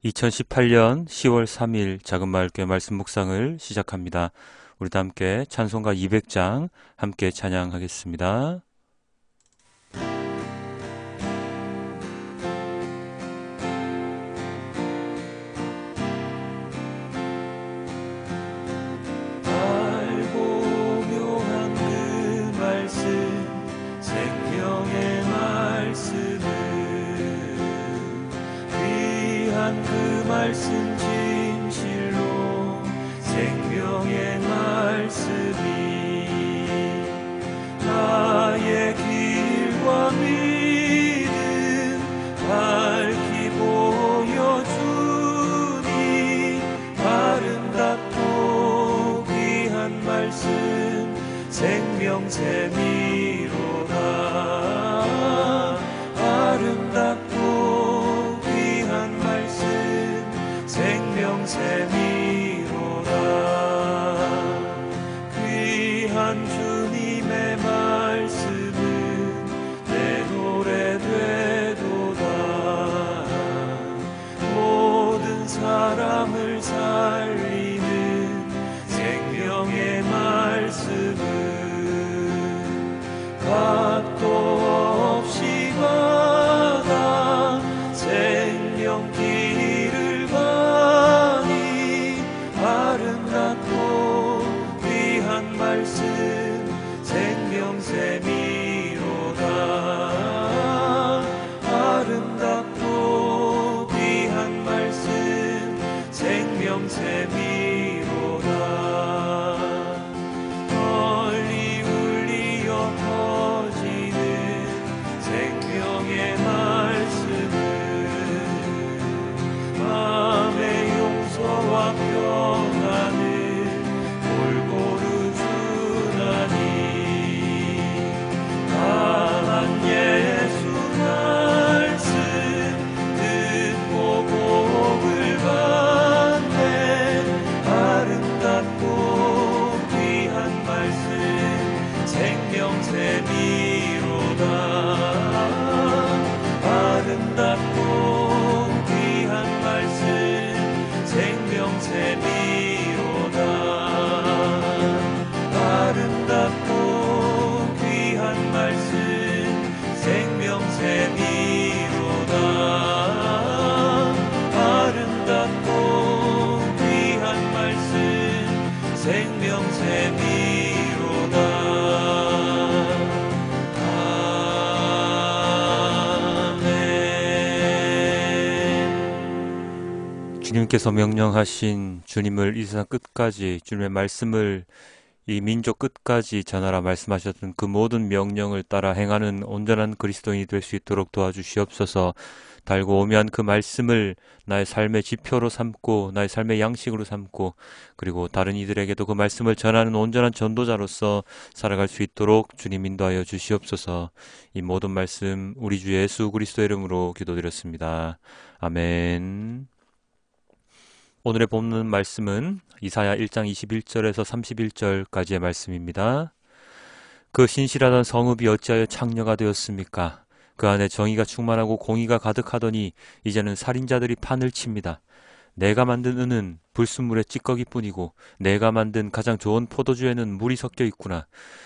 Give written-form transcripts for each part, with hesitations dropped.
2018년 10월 3일 작은마을교회 말씀 묵상을 시작합니다. 우리 다 함께 찬송가 200장 함께 찬양하겠습니다. 알고 묘한 그 말씀 생명의 말씀을 귀한 그 말씀 진실로 생명의 말씀이 나의 길과 믿음 밝히 보여주니 아름답고 귀한 말씀 생명샘이로다. 아름답고 귀한 말씀 생명샘이로다. 귀한 주님의 말씀은 내 노래 되도다. 모든 사람을 살리는 생명의 말씀은 값도 없이 받아 생명길을 가니 아름답고 귀한 말씀 생명샘이로다. 아름답고 귀한 말씀 생명샘이로다. 널리 울리어 퍼지는 생명의 말씀은 마음의 용서와 평안을 골고루 주나니 강한 예수 말씀 듣고 복을 받네. 아름답고 귀한 말씀 생명샘이로다. 아름답고 귀한 말씀 생명샘이로다. 아름답고 귀한 말씀 생명샘이로다. 아름답고 귀한 말씀 생명샘이로다. 주님께서 명령하신 주님을 이 세상 끝까지 주님의 말씀을 이 민족 끝까지 전하라 말씀하셨던 그 모든 명령을 따라 행하는 온전한 그리스도인이 될 수 있도록 도와주시옵소서. 달고 오묘한 그 말씀을 나의 삶의 지표로 삼고 나의 삶의 양식으로 삼고 그리고 다른 이들에게도 그 말씀을 전하는 온전한 전도자로서 살아갈 수 있도록 주님 인도하여 주시옵소서. 이 모든 말씀 우리 주 예수 그리스도의 이름으로 기도드렸습니다. 아멘. 오늘의 본문 말씀은 이사야 1장 21절에서 31절까지의 말씀입니다. 그 신실하던 성읍이 어찌하여 창녀가 되었습니까? 그 안에 정의가 충만하고 공의가 가득하더니 이제는 살인자들이 판을 칩니다. 내가 만든 은은 불순물의 찌꺼기뿐이고 내가 만든 가장 좋은 포도주에는 물이 섞여 있구나.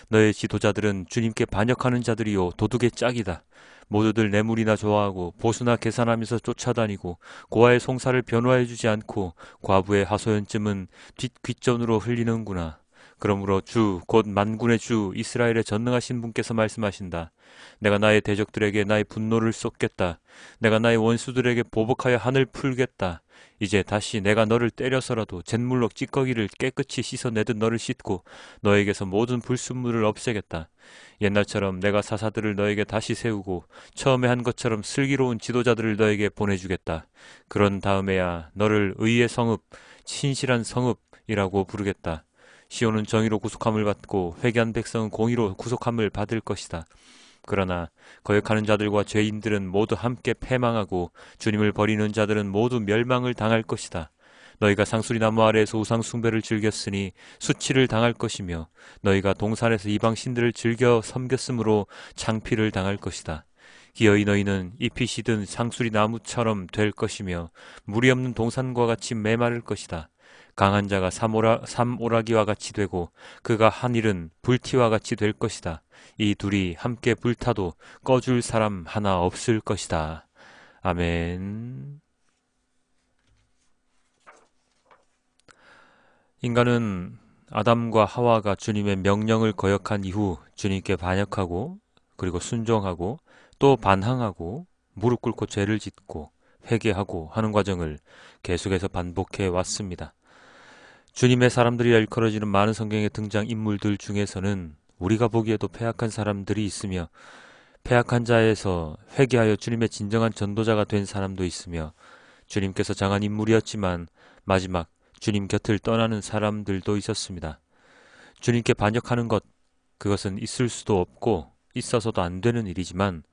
너의 지도자들은 주님께 반역하는 자들이요 도둑의 짝이다. 모두들 뇌물이나 좋아하고 보수나 계산하면서 쫓아다니고 고아의 송사를 변호해주지 않고 과부의 하소연쯤은 뒷귀전으로 흘리는구나. 그러므로 주 곧 만군의 주 이스라엘의 전능하신 분께서 말씀하신다. 내가 나의 대적들에게 나의 분노를 쏟겠다. 내가 나의 원수들에게 보복하여 한을 풀겠다. 이제 다시 내가 너를 때려서라도 잿물로 찌꺼기를 깨끗이 씻어내듯 너를 씻고 너에게서 모든 불순물을 없애겠다. 옛날처럼 내가 사사들을 너에게 다시 세우고 처음에 한 것처럼 슬기로운 지도자들을 너에게 보내주겠다. 그런 다음에야 너를 의의 성읍, 신실한 성읍이라고 부르겠다. 시온은 정의로 구속함을 받고 회개한 백성은 공의로 구속함을 받을 것이다. 그러나 거역하는 자들과 죄인들은 모두 함께 패망하고 주님을 버리는 자들은 모두 멸망을 당할 것이다. 너희가 상수리나무 아래에서 우상 숭배를 즐겼으니 수치를 당할 것이며 너희가 동산에서 이방 신들을 즐겨 섬겼으므로 창피를 당할 것이다. 기어이 너희는 잎이 시든 상수리 나무처럼 될 것이며 물이 없는 동산과 같이 메마를 것이다. 강한 자가 삼오라기와 같이 되고 그가 한 일은 불티와 같이 될 것이다. 이 둘이 함께 불타도 꺼줄 사람 하나 없을 것이다. 아멘. 인간은 아담과 하와가 주님의 명령을 거역한 이후 주님께 반역하고 그리고 순종하고 또 반항하고 무릎 꿇고 죄를 짓고 회개하고 하는 과정을 계속해서 반복해 왔습니다. 주님의 사람들이라 일컬어지는 많은 성경의 등장 인물들 중에서는 우리가 보기에도 패악한 사람들이 있으며 패악한 자에서 회개하여 주님의 진정한 전도자가 된 사람도 있으며 주님께서 정한 인물이었지만 마지막 주님 곁을 떠나는 사람들도 있었습니다. 주님께 반역하는 것, 그것은 있을 수도 없고 있어서도 안 되는 일이지만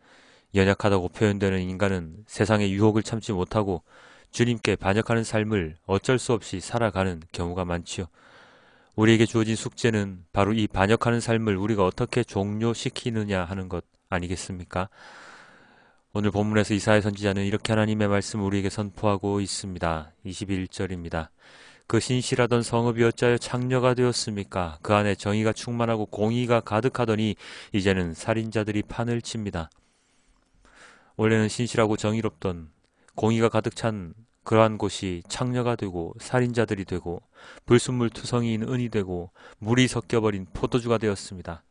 연약하다고 표현되는 인간은 세상의 유혹을 참지 못하고 주님께 반역하는 삶을 어쩔 수 없이 살아가는 경우가 많지요. 우리에게 주어진 숙제는 바로 이 반역하는 삶을 우리가 어떻게 종료시키느냐 하는 것 아니겠습니까? 오늘 본문에서 이사야 선지자는 이렇게 하나님의 말씀을 우리에게 선포하고 있습니다. 21절입니다. 그 신실하던 성읍이 어찌하여 창녀가 되었습니까? 그 안에 정의가 충만하고 공의가 가득하더니 이제는 살인자들이 판을 칩니다. 원래는 신실하고 정의롭던 공의가 가득 찬 그러한 곳이 창녀가 되고 살인자들이 되고 불순물투성이인 은이 되고 물이 섞여버린 포도주가 되었습니다.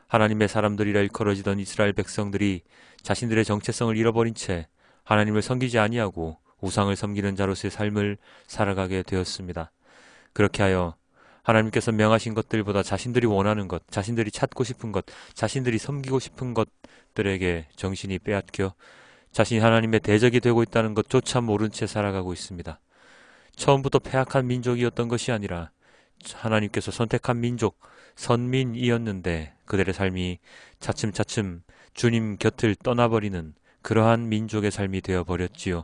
하나님의 사람들이라 일컬어지던 이스라엘 백성들이 자신들의 정체성을 잃어버린 채 하나님을 섬기지 아니하고 우상을 섬기는 자로서의 삶을 살아가게 되었습니다. 그렇게 하여 하나님께서 명하신 것들보다 자신들이 원하는 것, 자신들이 찾고 싶은 것, 자신들이 섬기고 싶은 것들에게 정신이 빼앗겨 자신이 하나님의 대적이 되고 있다는 것조차 모른 채 살아가고 있습니다. 처음부터 패악한 민족이었던 것이 아니라 하나님께서 선택한 민족, 선민이었는데 그들의 삶이 차츰차츰 주님 곁을 떠나버리는 그러한 민족의 삶이 되어버렸지요.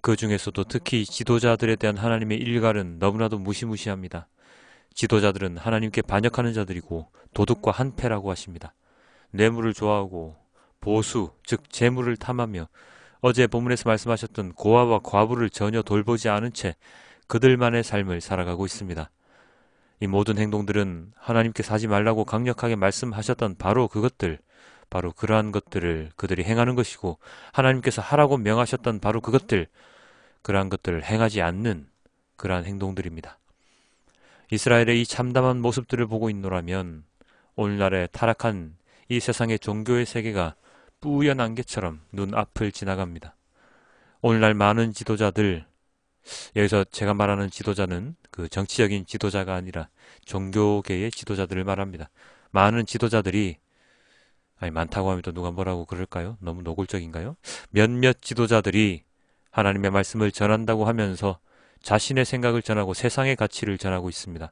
그 중에서도 특히 지도자들에 대한 하나님의 일갈은 너무나도 무시무시합니다. 지도자들은 하나님께 반역하는 자들이고 도둑과 한패라고 하십니다. 뇌물을 좋아하고 보수, 즉 재물을 탐하며 어제 본문에서 말씀하셨던 고아와 과부를 전혀 돌보지 않은 채 그들만의 삶을 살아가고 있습니다. 이 모든 행동들은 하나님께서 하지 말라고 강력하게 말씀하셨던 바로 그것들, 바로 그러한 것들을 그들이 행하는 것이고 하나님께서 하라고 명하셨던 바로 그것들, 그러한 것들을 행하지 않는 그러한 행동들입니다. 이스라엘의 이 참담한 모습들을 보고 있노라면 오늘날의 타락한 이 세상의 종교의 세계가 뿌연 안개처럼 눈앞을 지나갑니다. 오늘날 많은 지도자들, 여기서 제가 말하는 지도자는 그 정치적인 지도자가 아니라 종교계의 지도자들을 말합니다. 많은 지도자들이 많다고 하면 또 누가 뭐라고 그럴까요? 너무 노골적인가요? 몇몇 지도자들이 하나님의 말씀을 전한다고 하면서 자신의 생각을 전하고 세상의 가치를 전하고 있습니다.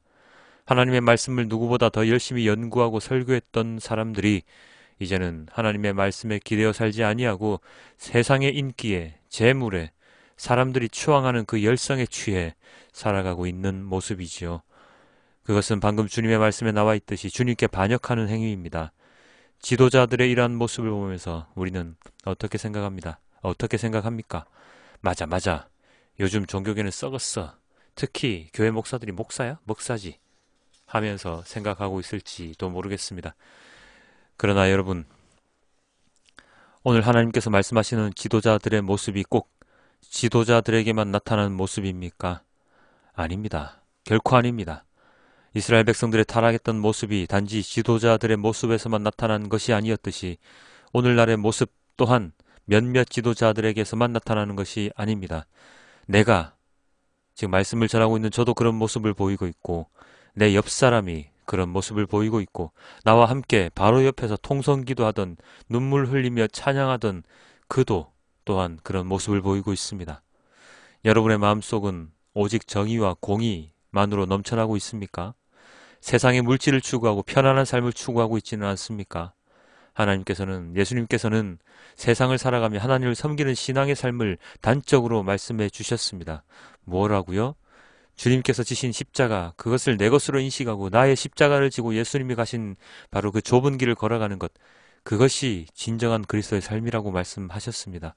하나님의 말씀을 누구보다 더 열심히 연구하고 설교했던 사람들이 이제는 하나님의 말씀에 기대어 살지 아니하고 세상의 인기에, 재물에, 사람들이 추앙하는 그 열성에 취해 살아가고 있는 모습이지요. 그것은 방금 주님의 말씀에 나와 있듯이 주님께 반역하는 행위입니다. 지도자들의 이러한 모습을 보면서 우리는 어떻게 생각합니다? 어떻게 생각합니까? 맞아. 요즘 종교계는 썩었어. 특히 교회 목사들이 목사야? 목사지. 하면서 생각하고 있을지도 모르겠습니다. 그러나 여러분, 오늘 하나님께서 말씀하시는 지도자들의 모습이 꼭 지도자들에게만 나타나는 모습입니까? 아닙니다. 결코 아닙니다. 이스라엘 백성들의 타락했던 모습이 단지 지도자들의 모습에서만 나타난 것이 아니었듯이 오늘날의 모습 또한 몇몇 지도자들에게서만 나타나는 것이 아닙니다. 내가 지금 말씀을 전하고 있는 저도 그런 모습을 보이고 있고 내 옆 사람이 그런 모습을 보이고 있고 나와 함께 바로 옆에서 통성기도 하던 눈물 흘리며 찬양하던 그도 또한 그런 모습을 보이고 있습니다. 여러분의 마음속은 오직 정의와 공의만으로 넘쳐나고 있습니까? 세상의 물질을 추구하고 편안한 삶을 추구하고 있지는 않습니까? 예수님께서는 세상을 살아가며 하나님을 섬기는 신앙의 삶을 단적으로 말씀해 주셨습니다. 뭐라고요? 주님께서 지신 십자가, 그것을 내 것으로 인식하고 나의 십자가를 지고 예수님이 가신 바로 그 좁은 길을 걸어가는 것, 그것이 진정한 그리스도의 삶이라고 말씀하셨습니다.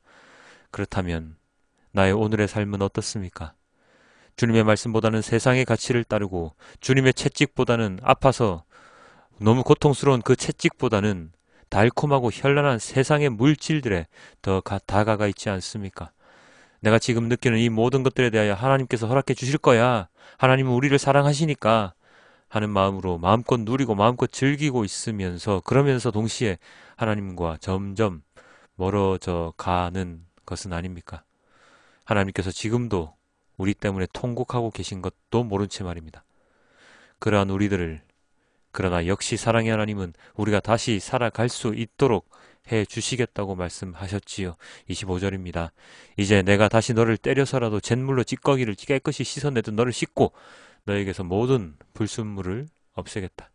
그렇다면 나의 오늘의 삶은 어떻습니까? 주님의 말씀보다는 세상의 가치를 따르고 주님의 채찍보다는 아파서 너무 고통스러운 그 채찍보다는 달콤하고 현란한 세상의 물질들에 더 다가가 있지 않습니까? 내가 지금 느끼는 이 모든 것들에 대하여 하나님께서 허락해 주실 거야. 하나님은 우리를 사랑하시니까 하는 마음으로 마음껏 누리고 마음껏 즐기고 있으면서 그러면서 동시에 하나님과 점점 멀어져 가는 것은 아닙니까? 하나님께서 지금도 우리 때문에 통곡하고 계신 것도 모른 채 말입니다. 그러한 우리들을 그러나 역시 사랑의 하나님은 우리가 다시 살아갈 수 있도록 해 주시겠다고 말씀하셨지요. 25절입니다. 이제 내가 다시 너를 때려서라도 잿물로 찌꺼기를 깨끗이 씻어내듯 너를 씻고 너에게서 모든 불순물을 없애겠다.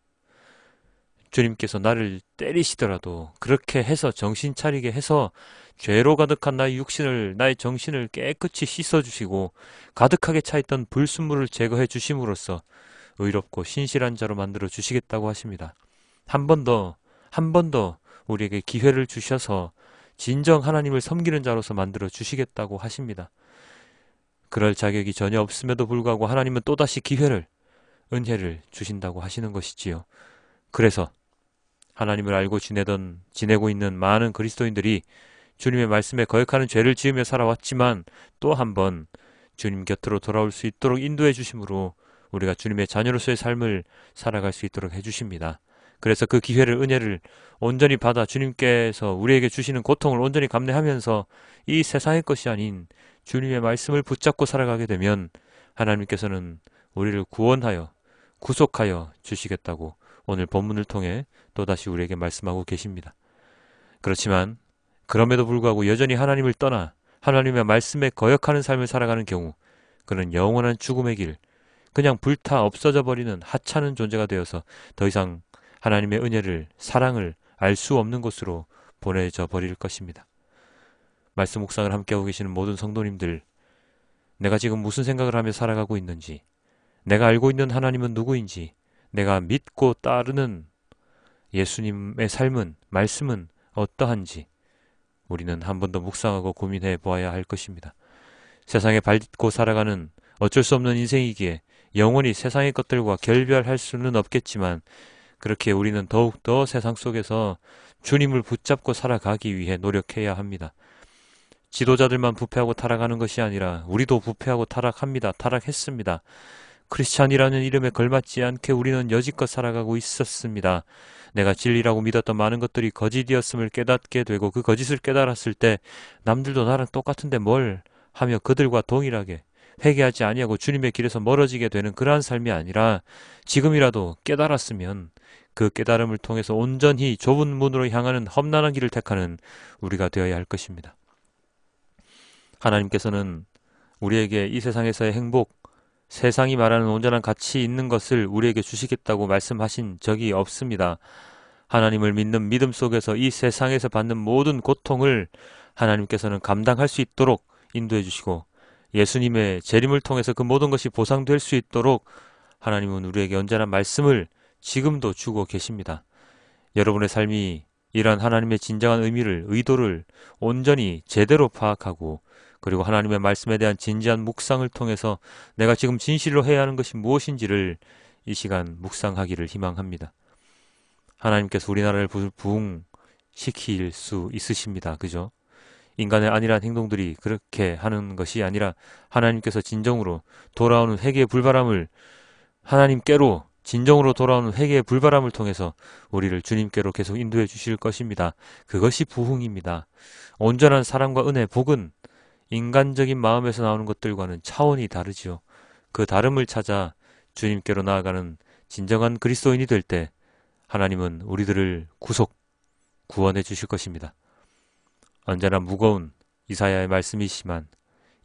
주님께서 나를 때리시더라도 그렇게 해서 정신 차리게 해서 죄로 가득한 나의 육신을, 나의 정신을 깨끗이 씻어주시고 가득하게 차있던 불순물을 제거해 주심으로써 의롭고 신실한 자로 만들어 주시겠다고 하십니다. 한 번 더 우리에게 기회를 주셔서 진정 하나님을 섬기는 자로서 만들어 주시겠다고 하십니다. 그럴 자격이 전혀 없음에도 불구하고 하나님은 또다시 기회를, 은혜를 주신다고 하시는 것이지요. 그래서 하나님을 알고 지내고 있는 많은 그리스도인들이 주님의 말씀에 거역하는 죄를 지으며 살아왔지만 또 한 번 주님 곁으로 돌아올 수 있도록 인도해 주심으로 우리가 주님의 자녀로서의 삶을 살아갈 수 있도록 해주십니다. 그래서 그 기회를, 은혜를 온전히 받아 주님께서 우리에게 주시는 고통을 온전히 감내하면서 이 세상의 것이 아닌 주님의 말씀을 붙잡고 살아가게 되면 하나님께서는 우리를 구원하여 구속하여 주시겠다고 오늘 본문을 통해 또다시 우리에게 말씀하고 계십니다. 그렇지만 그럼에도 불구하고 여전히 하나님을 떠나 하나님의 말씀에 거역하는 삶을 살아가는 경우 그는 영원한 죽음의 길, 그냥 불타 없어져 버리는 하찮은 존재가 되어서 더 이상 하나님의 은혜를, 사랑을 알 수 없는 곳으로 보내져 버릴 것입니다. 말씀 묵상을 함께하고 계시는 모든 성도님들, 내가 지금 무슨 생각을 하며 살아가고 있는지, 내가 알고 있는 하나님은 누구인지, 내가 믿고 따르는 예수님의 삶은, 말씀은 어떠한지 우리는 한 번 더 묵상하고 고민해 보아야 할 것입니다. 세상에 밟고 살아가는 어쩔 수 없는 인생이기에 영원히 세상의 것들과 결별할 수는 없겠지만 그렇게 우리는 더욱더 세상 속에서 주님을 붙잡고 살아가기 위해 노력해야 합니다. 지도자들만 부패하고 타락하는 것이 아니라 우리도 부패하고 타락합니다. 타락했습니다. 크리스찬이라는 이름에 걸맞지 않게 우리는 여지껏 살아가고 있었습니다. 내가 진리라고 믿었던 많은 것들이 거짓이었음을 깨닫게 되고 그 거짓을 깨달았을 때 남들도 나랑 똑같은데 뭘 하며 그들과 동일하게 회개하지 아니하고 주님의 길에서 멀어지게 되는 그러한 삶이 아니라 지금이라도 깨달았으면 그 깨달음을 통해서 온전히 좁은 문으로 향하는 험난한 길을 택하는 우리가 되어야 할 것입니다. 하나님께서는 우리에게 이 세상에서의 행복, 세상이 말하는 온전한 가치 있는 것을 우리에게 주시겠다고 말씀하신 적이 없습니다. 하나님을 믿는 믿음 속에서 이 세상에서 받는 모든 고통을 하나님께서는 감당할 수 있도록 인도해 주시고 예수님의 재림을 통해서 그 모든 것이 보상될 수 있도록 하나님은 우리에게 언제나 말씀을 지금도 주고 계십니다. 여러분의 삶이 이러한 하나님의 진정한 의미를, 의도를 온전히 제대로 파악하고 그리고 하나님의 말씀에 대한 진지한 묵상을 통해서 내가 지금 진실로 해야 하는 것이 무엇인지를 이 시간 묵상하기를 희망합니다. 하나님께서 우리나라를 부흥시킬 수 있으십니다. 그죠? 인간의 안일한 행동들이 그렇게 하는 것이 아니라 하나님께서 진정으로 돌아오는 회개의 불바람을 하나님께로 진정으로 돌아오는 회개의 불바람을 통해서 우리를 주님께로 계속 인도해 주실 것입니다. 그것이 부흥입니다. 온전한 사랑과 은혜, 복은 인간적인 마음에서 나오는 것들과는 차원이 다르지요. 그 다름을 찾아 주님께로 나아가는 진정한 그리스도인이 될 때 하나님은 우리들을 구원해 주실 것입니다. 언제나 무거운 이사야의 말씀이지만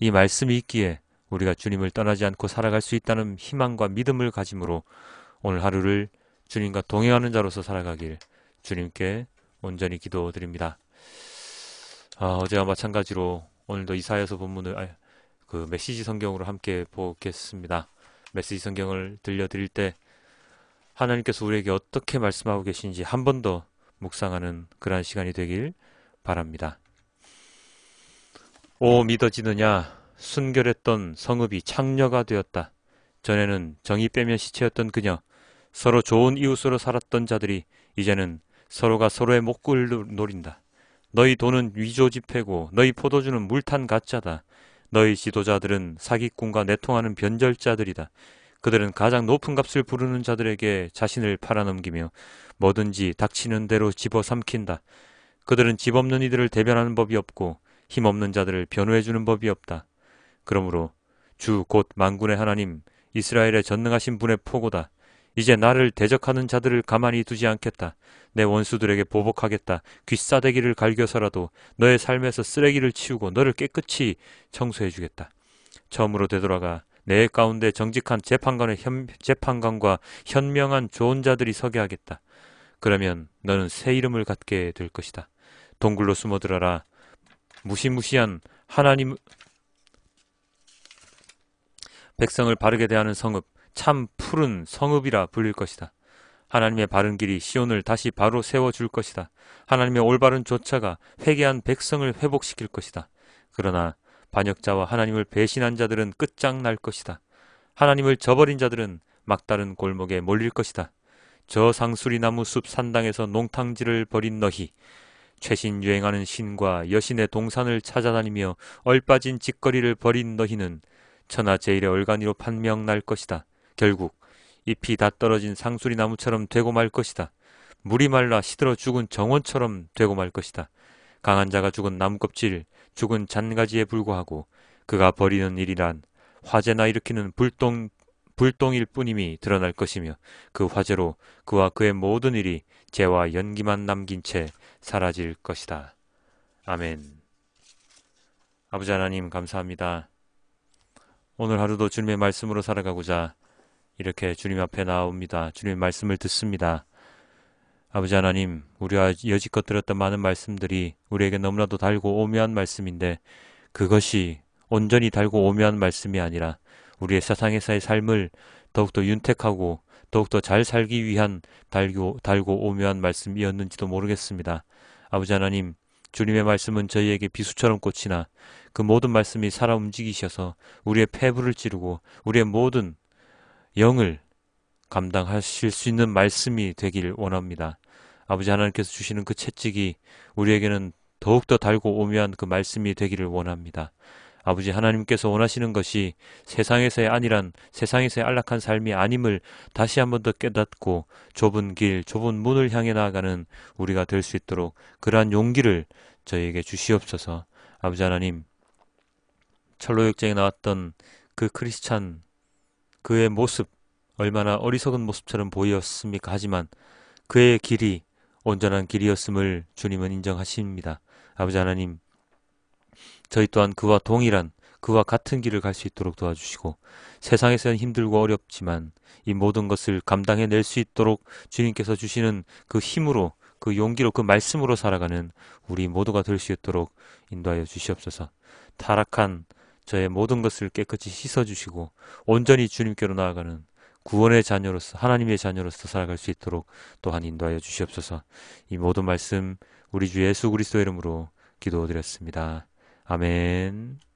이 말씀이 있기에 우리가 주님을 떠나지 않고 살아갈 수 있다는 희망과 믿음을 가짐으로 오늘 하루를 주님과 동행하는 자로서 살아가길 주님께 온전히 기도드립니다. 어제와 마찬가지로 오늘도 이사야서 본문을 그 메시지 성경으로 함께 보겠습니다. 메시지 성경을 들려드릴 때 하나님께서 우리에게 어떻게 말씀하고 계신지 한 번 더 묵상하는 그러한 시간이 되길 바랍니다. 오 믿어지느냐? 순결했던 성읍이 창녀가 되었다. 전에는 정이 빼면 시체였던 그녀, 서로 좋은 이웃으로 살았던 자들이 이제는 서로가 서로의 목을 노린다. 너희 돈은 위조 지폐고 너희 포도주는 물탄 가짜다. 너희 지도자들은 사기꾼과 내통하는 변절자들이다. 그들은 가장 높은 값을 부르는 자들에게 자신을 팔아넘기며 뭐든지 닥치는 대로 집어삼킨다. 그들은 집 없는 이들을 대변하는 법이 없고 힘없는 자들을 변호해주는 법이 없다. 그러므로 주 곧 만군의 하나님 이스라엘의 전능하신 분의 포고다. 이제 나를 대적하는 자들을 가만히 두지 않겠다. 내 원수들에게 보복하겠다. 귀싸대기를 갈겨서라도 너의 삶에서 쓰레기를 치우고 너를 깨끗이 청소해주겠다. 처음으로 되돌아가 내 가운데 정직한 재판관과 현명한 좋은 자들이 서게 하겠다. 그러면 너는 새 이름을 갖게 될 것이다. 동굴로 숨어들어라. 무시무시한 하나님 백성을 바르게 대하는 성읍, 참 푸른 성읍이라 불릴 것이다. 하나님의 바른 길이 시온을 다시 바로 세워줄 것이다. 하나님의 올바른 조차가 회개한 백성을 회복시킬 것이다. 그러나 반역자와 하나님을 배신한 자들은 끝장날 것이다. 하나님을 저버린 자들은 막다른 골목에 몰릴 것이다. 저 상수리 나무 숲 산당에서 농탕질을 벌인 너희, 최신 유행하는 신과 여신의 동산을 찾아다니며 얼빠진 짓거리를 벌인 너희는 천하제일의 얼간이로 판명날 것이다. 결국 잎이 다 떨어진 상수리 나무처럼 되고 말 것이다. 물이 말라 시들어 죽은 정원처럼 되고 말 것이다. 강한 자가 죽은 나무껍질, 죽은 잔가지에 불과하고 그가 벌이는 일이란 화재나 일으키는 불똥일 뿐임이 드러날 것이며 그 화재로 그와 그의 모든 일이 재와 연기만 남긴 채 사라질 것이다. 아멘. 아버지 하나님 감사합니다. 오늘 하루도 주님의 말씀으로 살아가고자 이렇게 주님 앞에 나옵니다. 주님의 말씀을 듣습니다. 아버지 하나님, 우리가 여지껏 들었던 많은 말씀들이 우리에게 너무나도 달고 오묘한 말씀인데 그것이 온전히 달고 오묘한 말씀이 아니라 우리의 세상에서의 삶을 더욱더 윤택하고 더욱더 잘 살기 위한 달고 오묘한 말씀이었는지도 모르겠습니다. 아버지 하나님, 주님의 말씀은 저희에게 비수처럼 꽂히나 그 모든 말씀이 살아 움직이셔서 우리의 폐부를 찌르고 우리의 모든 영을 감당하실 수 있는 말씀이 되길 원합니다. 아버지 하나님께서 주시는 그 채찍이 우리에게는 더욱더 달고 오묘한 그 말씀이 되기를 원합니다. 아버지 하나님께서 원하시는 것이 세상에서의 안일한, 세상에서의 안락한 삶이 아님을 다시 한 번 더 깨닫고 좁은 길, 좁은 문을 향해 나아가는 우리가 될 수 있도록 그러한 용기를 저희에게 주시옵소서. 아버지 하나님, 철로역정에 나왔던 그 크리스찬, 그의 모습, 얼마나 어리석은 모습처럼 보였습니까? 하지만 그의 길이 온전한 길이었음을 주님은 인정하십니다. 아버지 하나님, 저희 또한 그와 동일한, 그와 같은 길을 갈 수 있도록 도와주시고 세상에서는 힘들고 어렵지만 이 모든 것을 감당해낼 수 있도록 주님께서 주시는 그 힘으로, 그 용기로, 그 말씀으로 살아가는 우리 모두가 될 수 있도록 인도하여 주시옵소서. 타락한 저의 모든 것을 깨끗이 씻어주시고 온전히 주님께로 나아가는 구원의 자녀로서, 하나님의 자녀로서 살아갈 수 있도록 또한 인도하여 주시옵소서. 이 모든 말씀 우리 주 예수 그리스도의 이름으로 기도드렸습니다. 아멘.